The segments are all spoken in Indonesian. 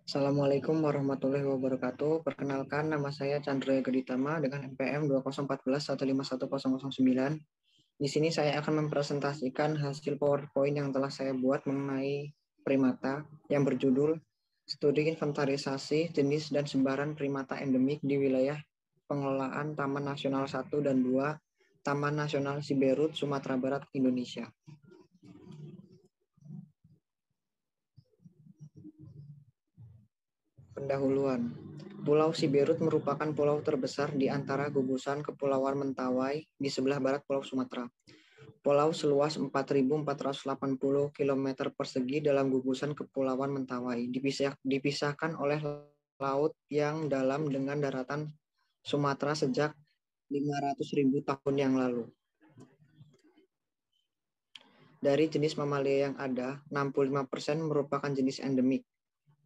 Assalamualaikum warahmatullahi wabarakatuh. Perkenalkan, nama saya Chandra Geditama dengan NPM 2014151009. Di sini saya akan mempresentasikan hasil PowerPoint yang telah saya buat mengenai primata yang berjudul Studi Inventarisasi Jenis dan Sebaran Primata Endemik di Wilayah Pengelolaan Taman Nasional 1 dan 2, Taman Nasional Siberut, Sumatera Barat, Indonesia. Pendahuluan. Pulau Siberut merupakan pulau terbesar di antara gugusan Kepulauan Mentawai di sebelah barat Pulau Sumatera. Pulau seluas 4.480 km persegi dalam gugusan Kepulauan Mentawai dipisahkan oleh laut yang dalam dengan daratan Sumatera sejak 500.000 tahun yang lalu. Dari jenis mamalia yang ada, 65% merupakan jenis endemik.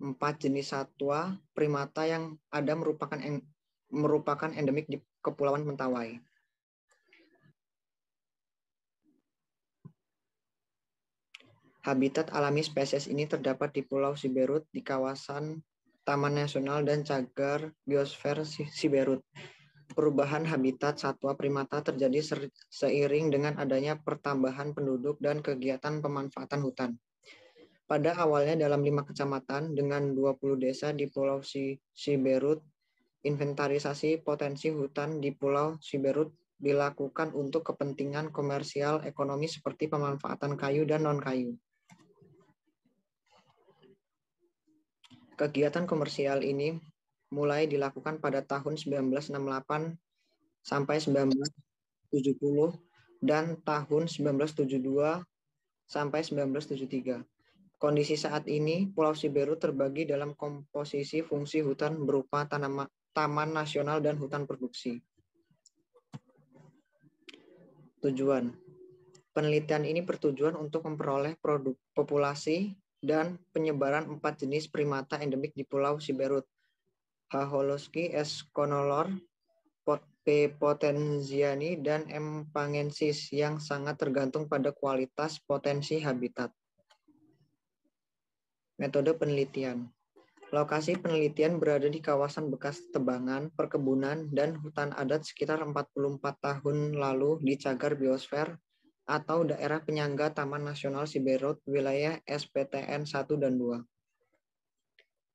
4 jenis satwa primata yang ada merupakan endemik di Kepulauan Mentawai. Habitat alami spesies ini terdapat di Pulau Siberut, di kawasan Taman Nasional dan Cagar Biosfer Siberut. Perubahan habitat satwa primata terjadi seiring dengan adanya pertambahan penduduk dan kegiatan pemanfaatan hutan. Pada awalnya dalam 5 kecamatan dengan 20 desa di Pulau Siberut, inventarisasi potensi hutan di Pulau Siberut dilakukan untuk kepentingan komersial ekonomi seperti pemanfaatan kayu dan non-kayu. Kegiatan komersial ini mulai dilakukan pada tahun 1968 sampai 1970 dan tahun 1972 sampai 1973. Kondisi saat ini, Pulau Siberut terbagi dalam komposisi fungsi hutan berupa taman nasional dan hutan produksi. Tujuan. Penelitian ini bertujuan untuk memperoleh populasi dan penyebaran 4 jenis primata endemik di Pulau Siberut. H. holowski, S. conolor, P. potenziani, dan M. pangensis yang sangat tergantung pada kualitas potensi habitat. Metode penelitian. Lokasi penelitian berada di kawasan bekas tebangan, perkebunan, dan hutan adat sekitar 44 tahun lalu di Cagar Biosfer atau daerah penyangga Taman Nasional Siberut, wilayah SPTN 1 dan 2.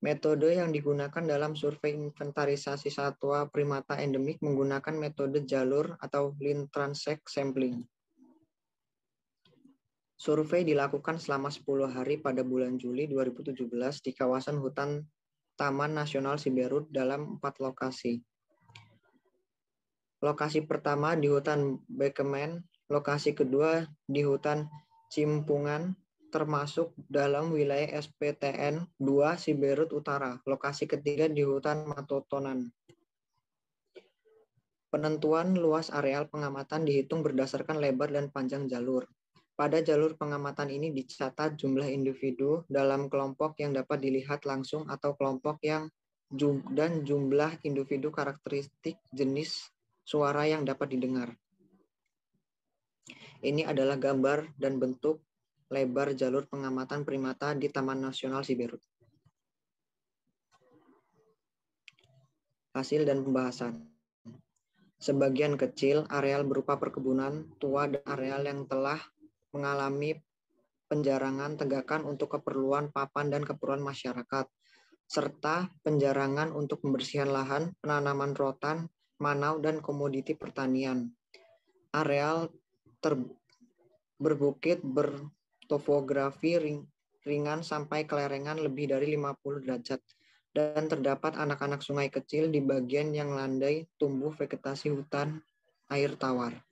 Metode yang digunakan dalam survei inventarisasi satwa primata endemik menggunakan metode jalur atau line transect sampling. Survei dilakukan selama 10 hari pada bulan Juli 2017 di kawasan hutan Taman Nasional Siberut dalam 4 lokasi. Lokasi pertama di hutan Bekemen, lokasi kedua di hutan Cimpungan, termasuk dalam wilayah SPTN 2 Siberut Utara, lokasi ketiga di hutan Matotonan. Penentuan luas areal pengamatan dihitung berdasarkan lebar dan panjang jalur. Pada jalur pengamatan ini dicatat jumlah individu dalam kelompok yang dapat dilihat langsung atau kelompok yang dan jumlah individu karakteristik jenis suara yang dapat didengar. Ini adalah gambar dan bentuk lebar jalur pengamatan primata di Taman Nasional Siberut. Hasil dan pembahasan. Sebagian kecil areal berupa perkebunan tua dan areal yang telah mengalami penjarangan tegakan untuk keperluan papan dan keperluan masyarakat, serta penjarangan untuk pembersihan lahan, penanaman rotan, manau, dan komoditi pertanian. Areal berbukit bertopografi ringan sampai kelerengan lebih dari 50 derajat, dan terdapat anak-anak sungai kecil di bagian yang landai tumbuh vegetasi hutan air tawar.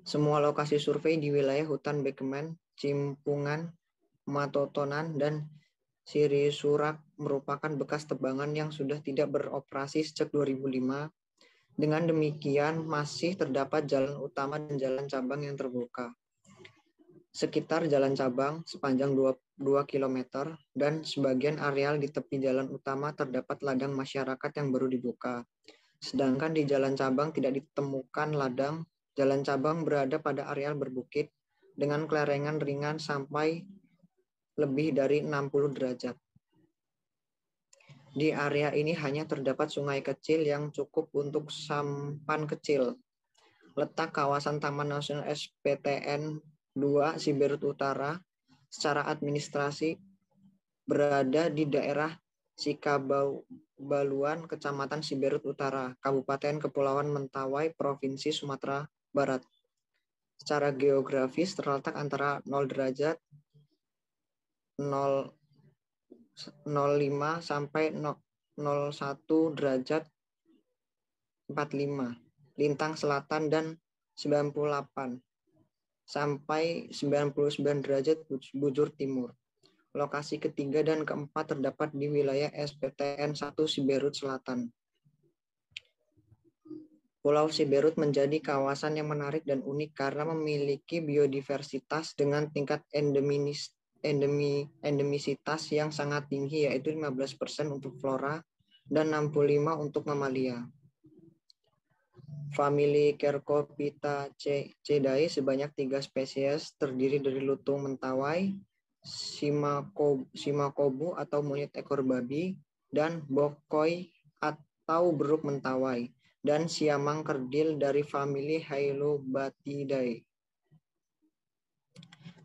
Semua lokasi survei di wilayah hutan Bekemen, Cimpungan, Matotonan, dan Sirisurak merupakan bekas tebangan yang sudah tidak beroperasi sejak 2005. Dengan demikian, masih terdapat jalan utama dan jalan cabang yang terbuka. Sekitar jalan cabang sepanjang 2 km dan sebagian areal di tepi jalan utama terdapat ladang masyarakat yang baru dibuka. Sedangkan di jalan cabang tidak ditemukan ladang. Jalan cabang berada pada areal berbukit dengan kelerengan ringan sampai lebih dari 60 derajat. Di area ini hanya terdapat sungai kecil yang cukup untuk sampan kecil. Letak kawasan Taman Nasional SPTN 2 Siberut Utara secara administrasi berada di daerah Sikabaluan, Kecamatan Siberut Utara, Kabupaten Kepulauan Mentawai, Provinsi Sumatera Barat. Secara geografis terletak antara 0 derajat 0,05 sampai 01 derajat 45 lintang selatan dan 98 sampai 99 derajat bujur timur. Lokasi ketiga dan keempat terdapat di wilayah SPTN 1 Siberut Selatan. Pulau Siberut menjadi kawasan yang menarik dan unik karena memiliki biodiversitas dengan tingkat endemisitas yang sangat tinggi, yaitu 15% untuk flora dan 65% untuk mamalia. Famili Cercopithecidae sebanyak 3 spesies terdiri dari lutung mentawai, simakobu atau monyet ekor babi, dan bokoi atau beruk mentawai, dan siamang kerdil dari famili Hylobathidae.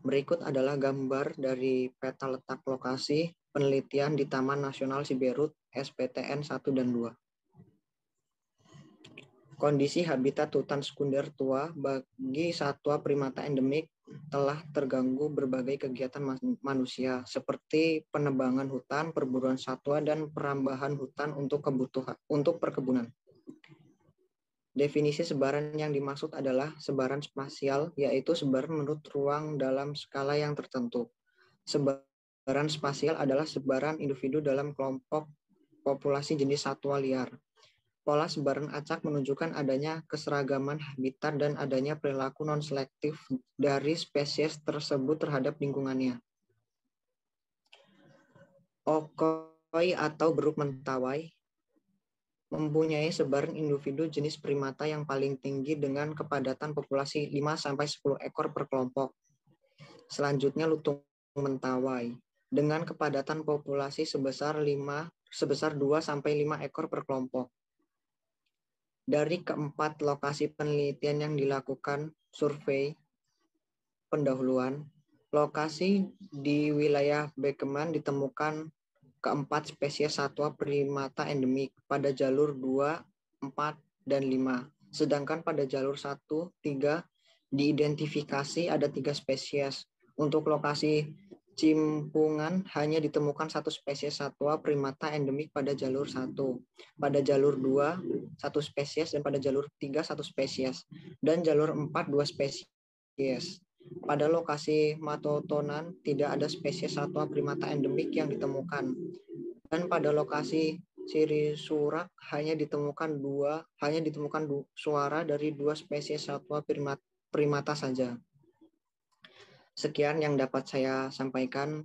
Berikut adalah gambar dari peta letak lokasi penelitian di Taman Nasional Siberut SPTN 1 dan 2. Kondisi habitat hutan sekunder tua bagi satwa primata endemik telah terganggu berbagai kegiatan manusia seperti penebangan hutan, perburuan satwa, dan perambahan hutan untuk perkebunan. Definisi sebaran yang dimaksud adalah sebaran spasial, yaitu sebaran menurut ruang dalam skala yang tertentu. Sebaran spasial adalah sebaran individu dalam kelompok populasi jenis satwa liar. Pola sebaran acak menunjukkan adanya keseragaman habitat dan adanya perilaku non-selektif dari spesies tersebut terhadap lingkungannya. Okoi atau beruk mentawai mempunyai sebaran individu jenis primata yang paling tinggi dengan kepadatan populasi 5-10 ekor per kelompok. Selanjutnya lutung mentawai dengan kepadatan populasi sebesar 2-5 ekor per kelompok. Dari keempat lokasi penelitian yang dilakukan survei pendahuluan, lokasi di wilayah Bekeman ditemukan keempat spesies satwa primata endemik pada jalur 2, 4, dan 5. Sedangkan pada jalur 1, 3 diidentifikasi ada 3 spesies. Untuk lokasi Cimpungan hanya ditemukan 1 spesies satwa primata endemik pada jalur 1. Pada jalur 2, 1 spesies, dan pada jalur 3, 1 spesies. Dan jalur 4, 2 spesies. Pada lokasi Matotonan tidak ada spesies satwa primata endemik yang ditemukan. Dan pada lokasi Sirisurak hanya ditemukan suara dari 2 spesies satwa primata saja. Sekian yang dapat saya sampaikan.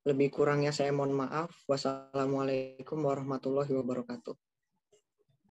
Lebih kurangnya saya mohon maaf. Wassalamualaikum warahmatullahi wabarakatuh.